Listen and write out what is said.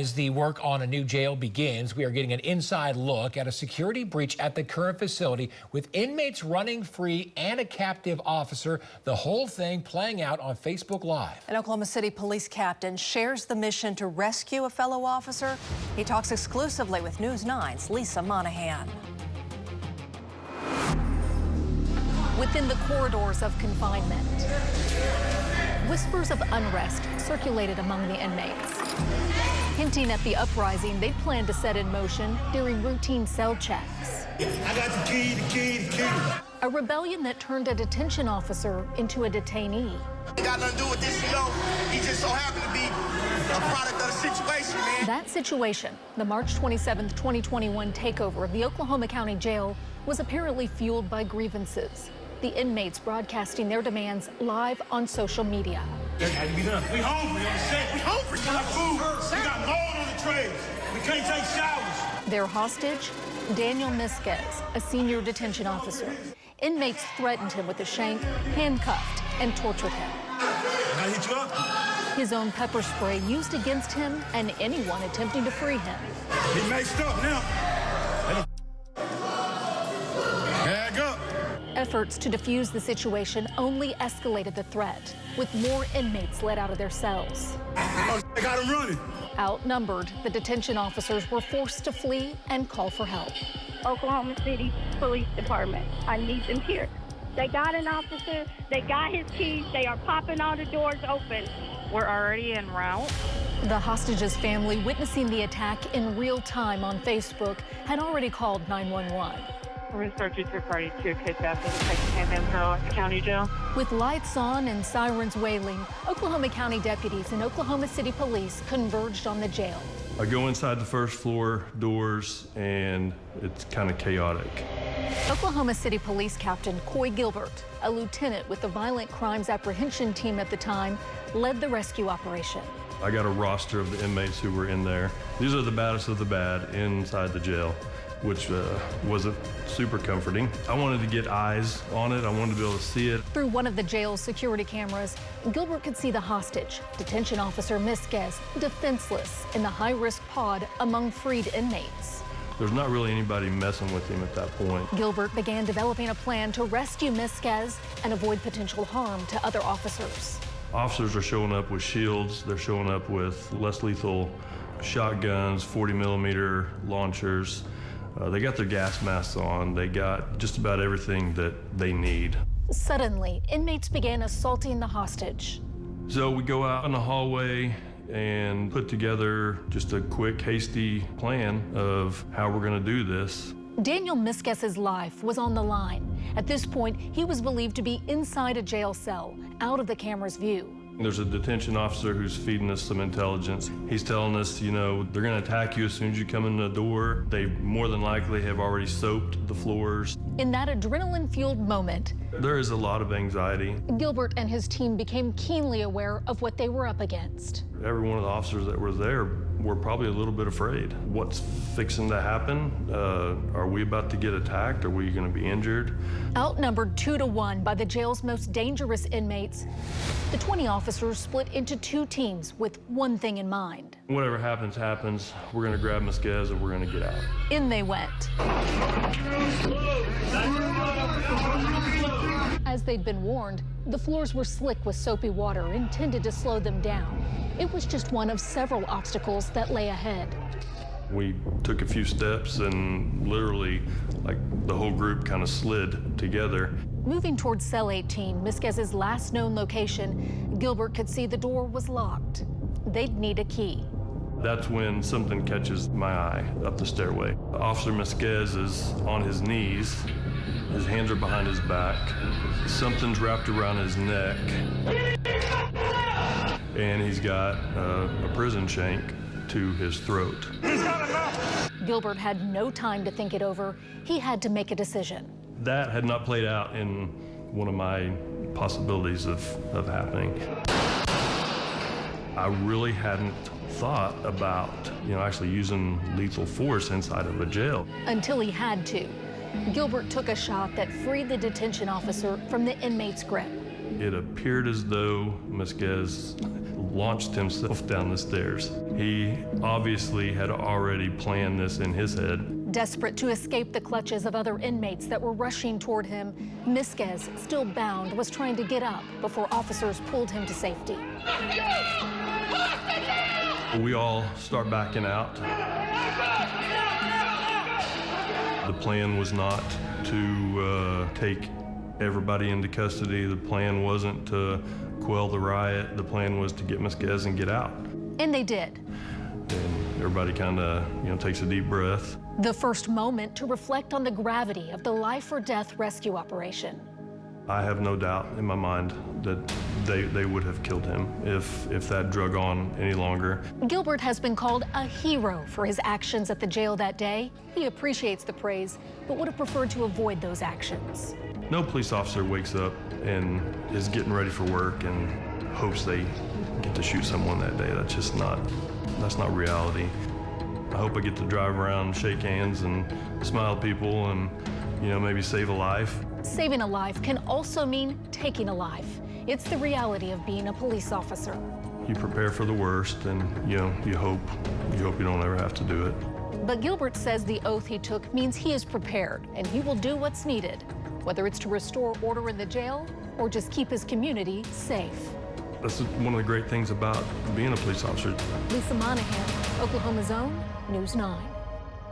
As the work on a new jail begins, we are getting an inside look at a security breach at the current facility with inmates running free and a captive officer. The whole thing playing out on Facebook Live. An Oklahoma City police captain shares the mission to rescue a fellow officer. He talks exclusively with News 9's Lisa Monahan. Within the corridors of confinement, whispers of unrest circulated among the inmates, hinting at the uprising they plan to set in motion during routine cell checks. I got the key. A rebellion that turned a detention officer into a detainee. It got nothing to do with this, He just so happened to be a product of the situation, man. That situation, the March 27, 2021 takeover of the Oklahoma County Jail, was apparently fueled by grievances. The inmates broadcasting their demands live on social media. We hungry on the set. We hungry. We got food. We got mold on the trays. We can't take showers. Their hostage, Daniel Misquez, a senior detention officer. Inmates threatened him with a shank, handcuffed, and tortured him. Can I hit you up? His own pepper spray used against him and anyone attempting to free him. He mixed up now. Bag up. Efforts to defuse the situation only escalated the threat, with more inmates let out of their cells. I got him running. Outnumbered, the detention officers were forced to flee and call for help. Oklahoma City Police Department, I need them here. They got an officer, they got his keys, they are popping all the doors open. We're already en route. The hostage's family, witnessing the attack in real time on Facebook, had already called 911. We're going to start your third-party to case after the second-hand info at the county jail. With lights on and sirens wailing, Oklahoma County deputies and Oklahoma City Police converged on the jail. I go inside the first floor doors, and it's kind of chaotic. Oklahoma City Police Captain Coy Gilbert, a lieutenant with the Violent Crimes Apprehension Team at the time, led the rescue operation. I got a roster of the inmates who were in there. These are the baddest of the bad inside the jail, which wasn't super comforting. I wanted to get eyes on it. I wanted to be able to see it. Through one of the jail's security cameras, Gilbert could see the hostage, detention officer Misquez, defenseless in the high-risk pod among freed inmates. There's not really anybody messing with him at that point. Gilbert began developing a plan to rescue Misquez and avoid potential harm to other officers. Officers are showing up with shields. They're showing up with less lethal shotguns, 40mm launchers. They got their gas masks on. They got just about everything that they need. Suddenly, inmates began assaulting the hostage. So we go out in the hallway and put together just a quick, hasty plan of how we're going to do this. Daniel Misquez's life was on the line. At this point, he was believed to be inside a jail cell, out of the camera's view. There's a detention officer who's feeding us some intelligence. He's telling us, they're going to attack you as soon as you come in the door. They more than likely have already soaped the floors. In that adrenaline-fueled moment, there is a lot of anxiety. Gilbert and his team became keenly aware of what they were up against. Every one of the officers that were there were probably a little bit afraid. What's fixing to happen? Are we about to get attacked? Are we going to be injured? Outnumbered 2-to-1 by the jail's most dangerous inmates, the 20 officers split into two teams with one thing in mind. Whatever happens, happens. We're going to grab Misquez and we're going to get out. In they went. As they'd been warned, the floors were slick with soapy water intended to slow them down. It was just one of several obstacles that lay ahead. We took a few steps and literally, the whole group kind of slid together. Moving towards cell 18, Misquez's last known location, Gilbert could see the door was locked. They'd need a key. That's when something catches my eye up the stairway. Officer Misquez is on his knees. His hands are behind his back. Something's wrapped around his neck. And he's got a prison shank to his throat. Gilbert had no time to think it over. He had to make a decision. That had not played out in one of my possibilities of happening. I really hadn't thought about, actually using lethal force inside of a jail. Until he had to. Gilbert took a shot that freed the detention officer from the inmate's grip. It appeared as though Misquez launched himself down the stairs. He obviously had already planned this in his head. Desperate to escape the clutches of other inmates that were rushing toward him, Misquez, still bound, was trying to get up before officers pulled him to safety. We all start backing out. The plan was not to take everybody into custody. The plan wasn't to quell the riot. The plan was to get Misquez and get out. And they did. And everybody kind of, takes a deep breath. The first moment to reflect on the gravity of the life or death rescue operation. I have no doubt in my mind that they would have killed him if that drug on any longer. Gilbert has been called a hero for his actions at the jail that day. He appreciates the praise, but would have preferred to avoid those actions. No police officer wakes up and is getting ready for work and hopes they get to shoot someone that day. That's not reality. I hope I get to drive around, shake hands, and smile at people and, maybe save a life. Saving a life can also mean taking a life. It's the reality of being a police officer. You prepare for the worst, and you hope you don't ever have to do it. But Gilbert says the oath he took means he is prepared, and he will do what's needed, whether it's to restore order in the jail or just keep his community safe. That's one of the great things about being a police officer. Lisa Monahan, Oklahoma's Own, News 9.